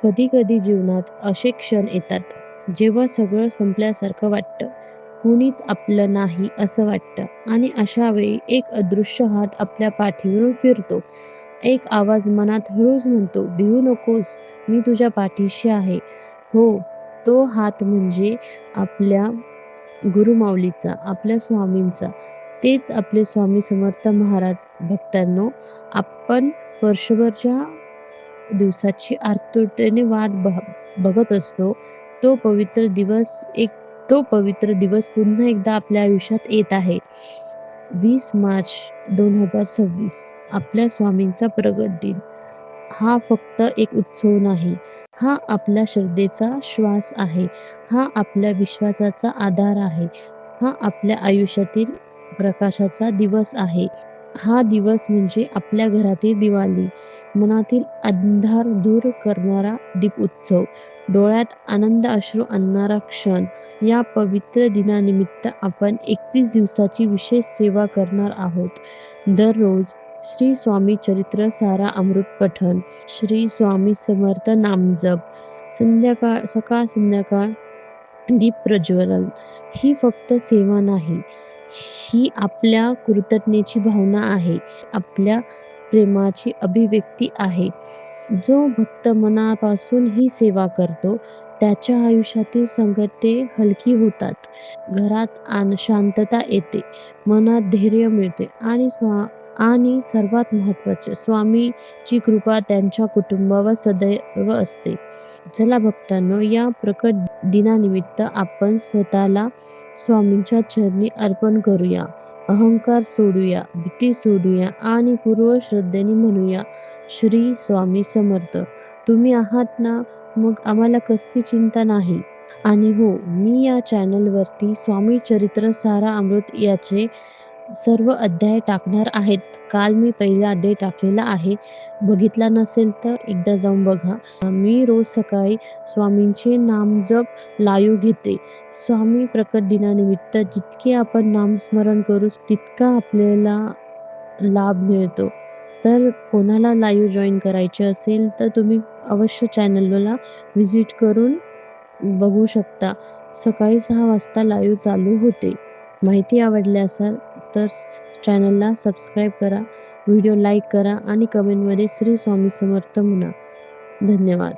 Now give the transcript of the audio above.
कधी-कधी जीवनात असे क्षण येतात, जेव्हा सगळं संपल्यासारखं वाटतं. कुणीच आपलं नाही असं वाटतं आणि अशा वेळी एक अदृश्य हात आपल्या पाठीवरून फिरतो. एक आवाज मनात हळूच म्हणतो, "भिवू नकोस, मी तुझ्या पाठीशी आहे." हो, तो हात म्हणजे आपल्या गुरुमाऊलीचा, आपल्या स्वामींचा. तेच आपले स्वामी समर्थ महाराज. भक्तांनो, आपण वर्षभर ज्या दिवसाची आतुरतेने वाट बघत असतो. तो पवित्र दिवस एक तो पवित्र दिवस पुन्हा एकदा आपल्या आयुष्यात येत आहे. 20 मार्च 2026 आपल्या स्वामींचा प्रगट दिन. हा फक्त एक उत्सव नाही. हा आपल्या श्रद्धेचा श्वास आहे. हा आपल्या विश्वासाचा आधार आहे. हा आपल्या आयुष्यातील प्रकाशाचा दिवस आहे. हा दिवस म्हणजे आपल्या घरातील दिवाळी, मनातील अंधार दूर करणारा दीपोत्सव, डोळ्यात आनंद अश्रू आणणारा क्षण. या पवित्र दिनानिमित्त आपण 21 दिवसाची विशेष सेवा करणार आहोत. दररोज श्री स्वामी चरित्र सारा अमृत पठण, श्री स्वामी समर्थ नामजप, सकाळ संध्याकाळ दीप प्रज्वलन. ही फक्त सेवा नाही, ही आपल्या कृतज्ञतेची भावना आहे, आपल्या प्रेमाची अभिव्यक्ती आहे. जो भक्त मनापासून ही सेवा करतो, त्याच्या आयुष्यातील संकटे हलकी होतात. घरात शांतता येते, मनात धैर्य मिळते आणि सर्वात महत्त्वाचे, स्वामीची कृपा त्यांच्या कुटुंबावर सदैव असते. चला भक्तांनो, या प्रकट दिनानिमित्त आपण स्वतःला स्वामींच्या चरणी अर्पण करूया. अहंकार सोडूया, भीती सोडूया आणि पूर्व श्रद्धेने म्हणूया, श्री स्वामी समर्थ. तुम्ही आहात ना, मग आम्हाला कसली चिंता नाही. आणि हो, मी या चॅनलवरती स्वामी चरित्र सारा अमृत याचे सर्व अध्याय टाकणार आहेत. काल मी पहिला अध्याय टाकलेला आहे. बघितला नसेल तर एकदा जाऊन बघा. मी रोज सकाळी स्वामींचे नामजप लाईव्ह घेते. स्वामी प्रकट दिनानिमित्त जितके आपण नामस्मरण करू, तितका आपल्याला लाभ मिळतो. तर कोणाला लाईव्ह जॉइन करायचे असेल तर तुम्ही अवश्य चॅनलला व्हिजिट करून बघू शकता. सकाळी 6 वाजता लाईव्ह चालू होते. माहिती आवडली असेल तर चॅनलला सबस्क्राईब करा, व्हिडिओ लाईक करा आणि कमेंटमध्ये श्री स्वामी समर्थ म्हणा. धन्यवाद.